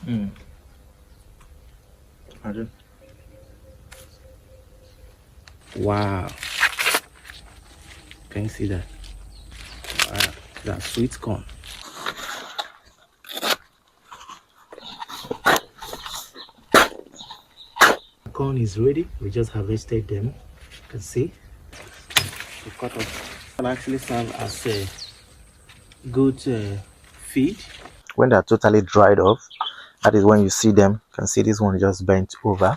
Mm. Imagine. Wow. Can you see that? Wow. That's sweet corn. Corn is ready. We just harvested them. You can see. We cut off. Can actually serve as a good feed. When they are totally dried off, that is when you see them. You can see this one just bent over.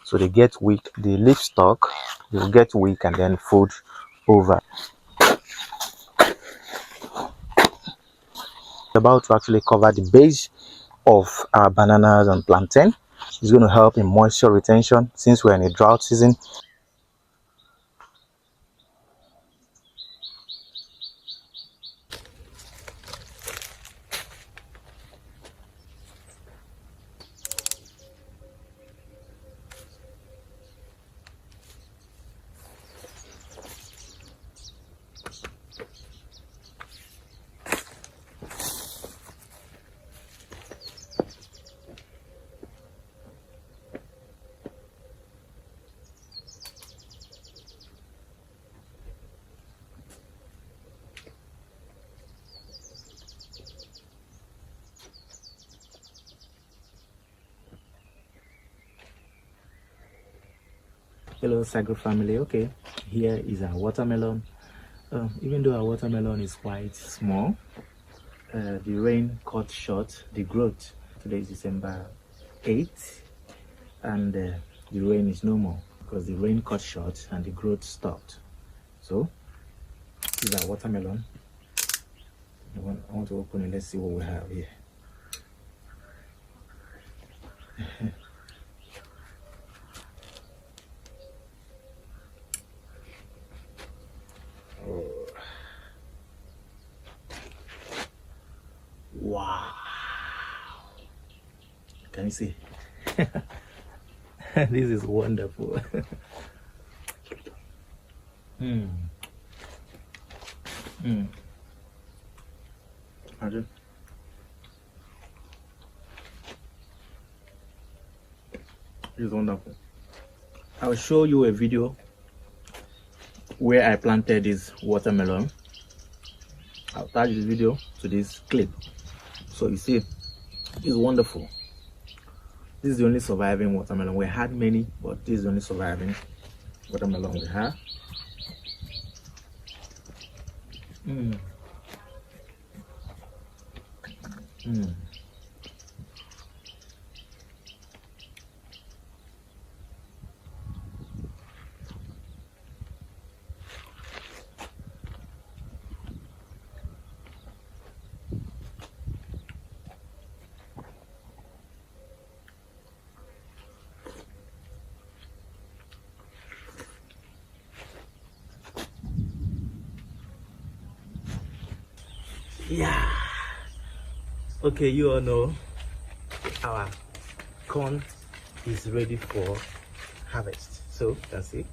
So they get weak. The leaf stalk will get weak and then fold over. About to actually cover the base of our bananas and plantain. It's going to help in moisture retention since we're in a drought season. Hello Sagro family. Okay, here is our watermelon. Even though our watermelon is quite small, the rain cut short the growth. Today is December 8th and the rain is no more because the rain cut short and the growth stopped. So this is our watermelon. I want to open it. Let's see what we have here. Oh. Wow, can you see? This is wonderful. mm. Mm. Imagine. This is wonderful. I'll show you a video where I planted this watermelon. I'll attach this video to this clip. So you see, it's wonderful. This is the only surviving watermelon. We had many, but this is the only surviving watermelon we have. Mm. Mm. Yeah. Okay, you all know our corn is ready for harvest. So you can see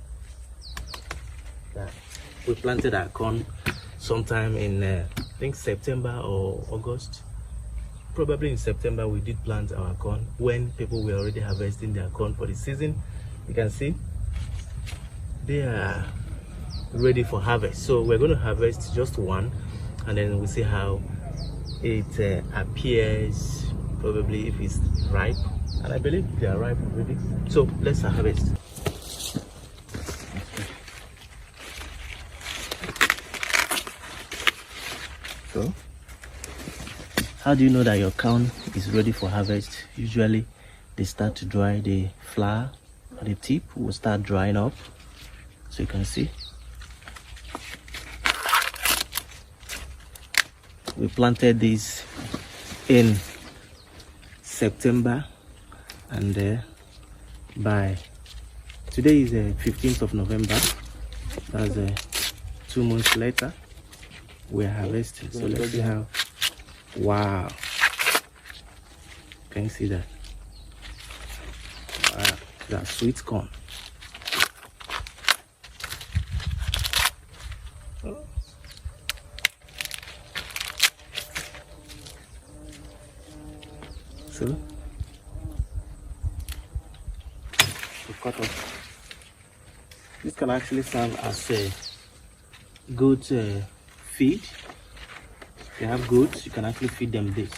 that we planted our corn sometime in I think September or August. Probably in September we did plant our corn when people were already harvesting their corn for the season. You can see they are ready for harvest. So we're going to harvest just one and then we'll see how it appears, probably if it's ripe, and I believe they are ripe already. So let's harvest. So how do you know that your corn is ready for harvest? Usually they start to dry, the flour at the tip will start drying up, so you can see we planted this in September, and by today is the 15th of November. That's 2 months later we're harvesting. So let's see how. Wow, can you see that? Wow, that's sweet corn. So cut off. This can actually serve as a goat feed. If you have goats, you can actually feed them this.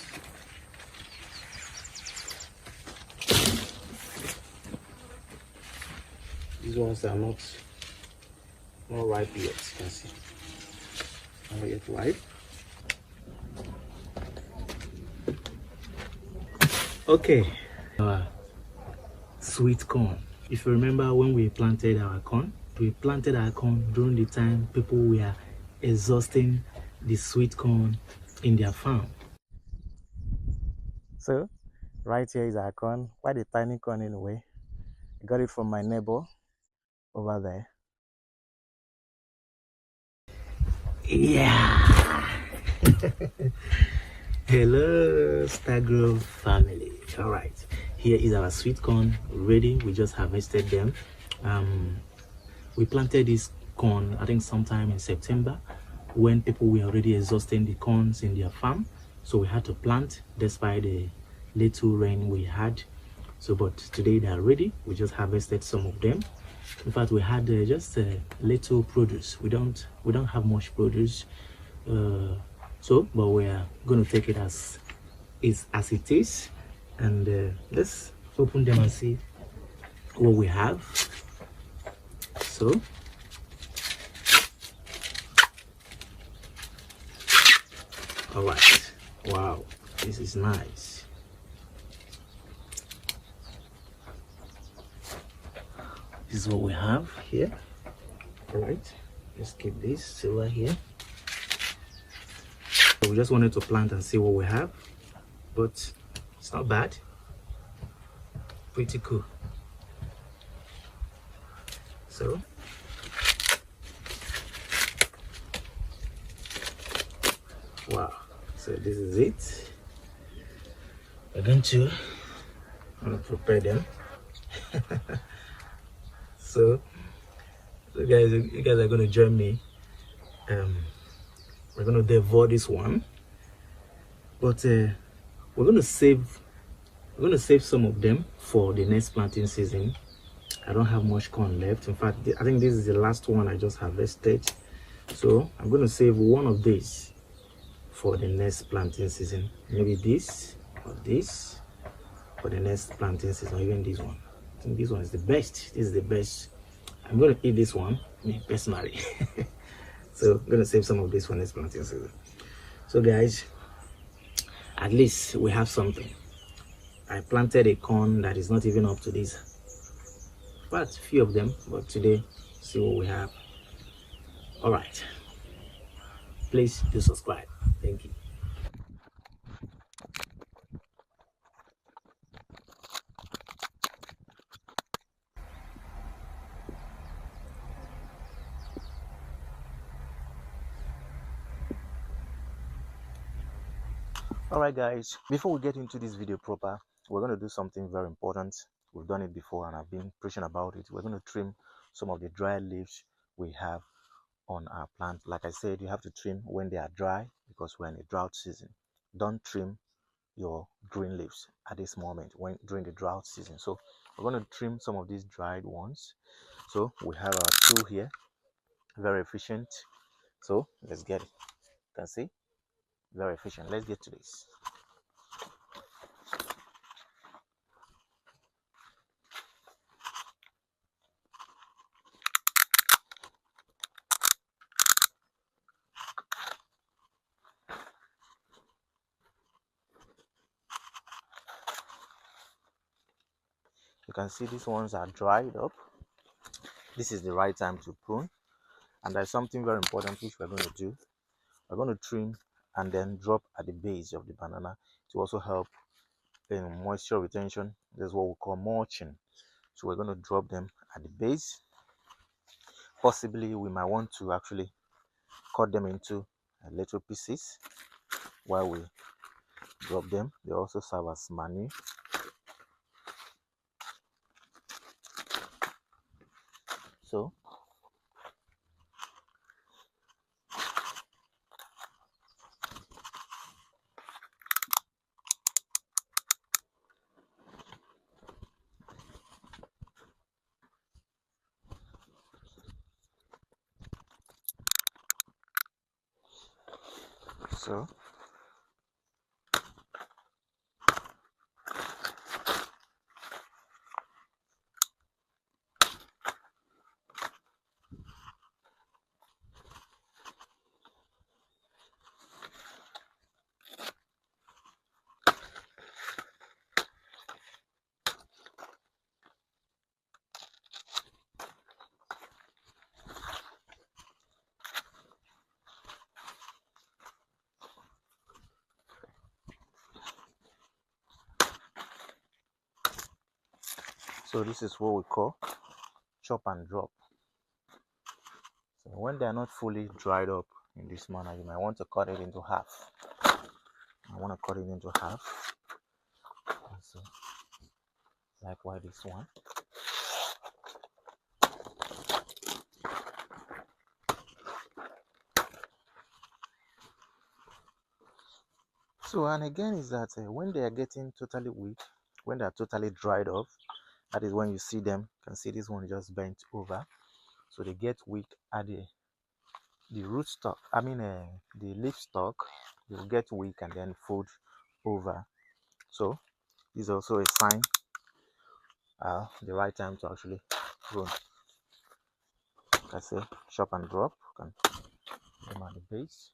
These ones are not ripe yet, you can see. Not yet ripe. Okay, sweet corn. If you remember when we planted our corn during the time people were exhausting the sweet corn in their farm. So, right here is our corn, quite a tiny corn anyway. I got it from my neighbor over there. Yeah. Hello, Stargrove family. All right, here is our sweet corn ready. We just harvested them. We planted this corn, I think sometime in September, when people were already exhausting the corns in their farm. So we had to plant despite the little rain we had. So, but today they are ready. We just harvested some of them. In fact, we had just a little produce. We don't have much produce. So, but we are going to take it as it is, and let's open them and see what we have. So, all right, wow, this is nice. This is what we have here. All right, let's keep this over here. So we just wanted to plant and see what we have, but it's not bad. Pretty cool. So wow, so this is it. We're going to prepare them. so guys, you guys are going to join me. We're going to devour this one, but we're going to save some of them for the next planting season. I don't have much corn left. In fact, I think this is the last one I just harvested, so I'm going to save one of these for the next planting season. Maybe this or this for the next planting season, or even this one. I think this one is the best. This is the best. I'm going to eat this one, me personally. So I'm going to save some of this for next planting season. So guys, at least we have something. I planted a corn that is not even up to this, but few of them. But today, see what we have. All right, please do subscribe. Thank you. All right guys, before we get into this video proper, we're going to do something very important. We've done it before and I've been preaching about it. We're going to trim some of the dry leaves we have on our plant. Like I said, you have to trim when they are dry because we're in a drought season. Don't trim your green leaves at this moment during the drought season. So we're going to trim some of these dried ones. So we have our tool here, very efficient. So let's get it. You can see, very efficient. Let's get to this. You can see these ones are dried up. This is the right time to prune, and there's something very important which we're going to do. We're going to trim and then drop at the base of the banana to also help in moisture retention. This is what we call mulching. So we're going to drop them at the base. Possibly we might want to actually cut them into little pieces while we drop them. They also serve as manure. So So this is what we call chop and drop. So when they are not fully dried up in this manner, you might want to cut it into half. I want to cut it into half. So likewise this one. So and again is that when they are getting totally weak, when they are totally dried up, that is when you see them. You can see this one just bent over. So they get weak at the root stock. I mean the leaf stalk will get weak and then fold over. So this is also a sign the right time to actually prune. Like I say, chop and drop. You can come at the base.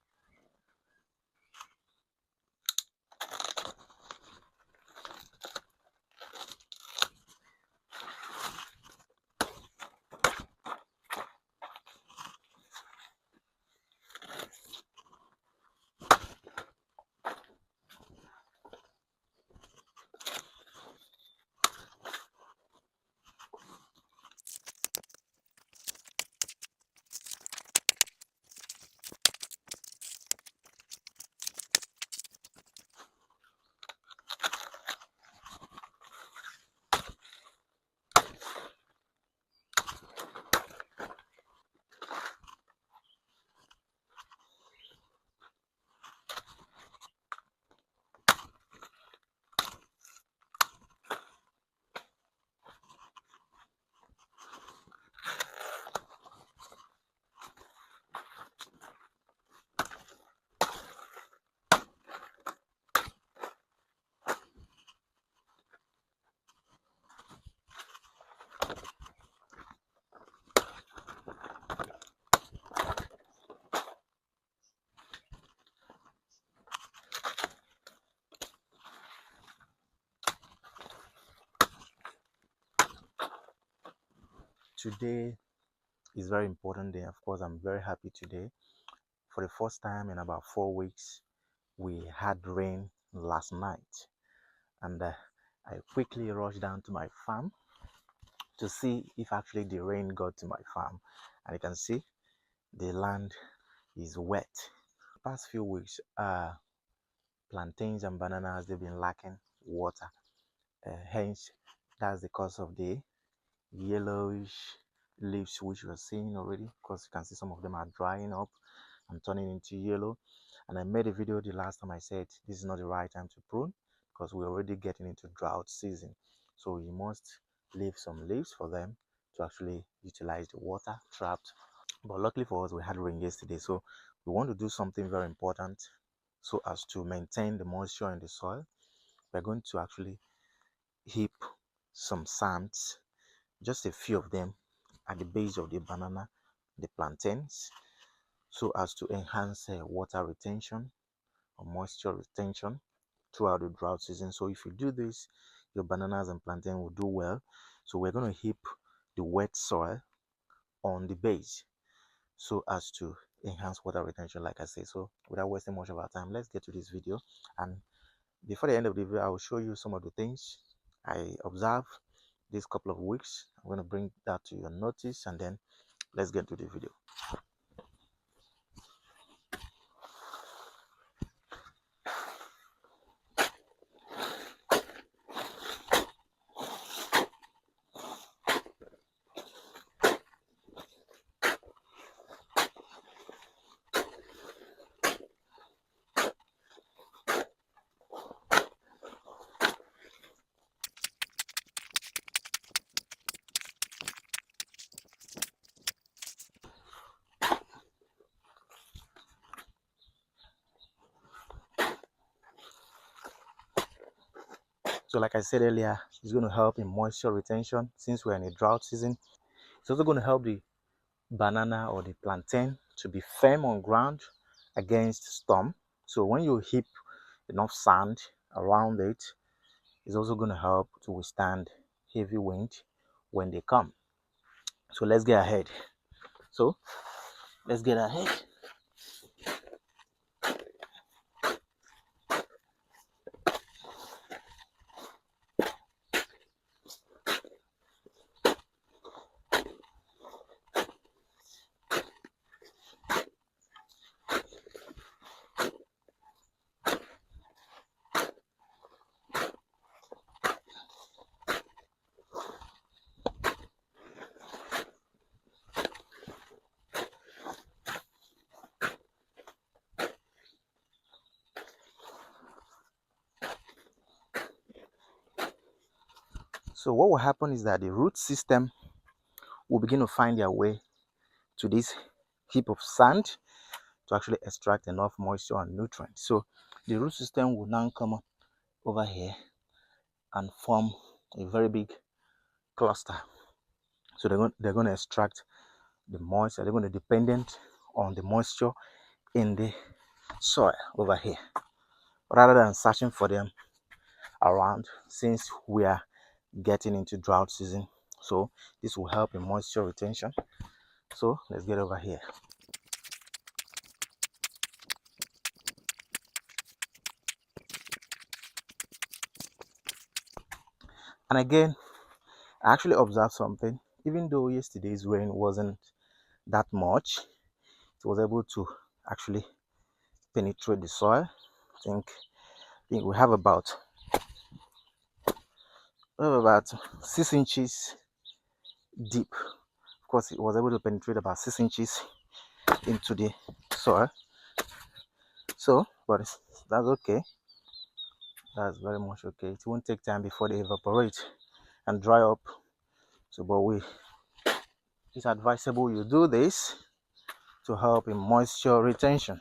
Today is very important day. Of course, I'm very happy today. For the first time in about 4 weeks, we had rain last night, and I quickly rushed down to my farm to see if actually the rain got to my farm. And you can see the land is wet. The past few weeks, plantains and bananas, they've been lacking water. Hence, that's the cause of the yellowish leaves which we're seeing already, because you can see some of them are drying up and turning into yellow. And I made a video the last time I said this is not the right time to prune because we're already getting into drought season, so you must leave some leaves for them to actually utilize the water trapped. But luckily for us, we had rain yesterday, so we want to do something very important so as to maintain the moisture in the soil. We're going to actually heap some sands, just a few of them, at the base of the banana, the plantains, so as to enhance water retention or moisture retention throughout the drought season. So if you do this, your bananas and plantain will do well. So we're going to heap the wet soil on the base so as to enhance water retention, like I say. So without wasting much of our time, let's get to this video. And before the end of the video, I will show you some of the things I observed this couple of weeks. I'm going to bring that to your notice, and then let's get to the video. So like I said earlier, it's going to help in moisture retention since we're in a drought season. It's also going to help the banana or the plantain to be firm on ground against storm. So when you heap enough sand around it, it's also going to help to withstand heavy wind when they come. So let's get ahead. So let's get ahead. So what will happen is that the root system will begin to find their way to this heap of sand to actually extract enough moisture and nutrients. So the root system will now come up over here and form a very big cluster. So they're going to extract the moisture. They're going to be dependent on the moisture in the soil over here rather than searching for them around, since we are getting into drought season. So this will help in moisture retention. So let's get over here. And again, I actually observed something. Even though yesterday's rain wasn't that much, it was able to actually penetrate the soil. I think we have about 6 inches deep. Of course, it was able to penetrate about 6 inches into the soil. So, but that's okay. That's very much okay. It won't take time before they evaporate and dry up. So, but it's advisable you do this to help in moisture retention.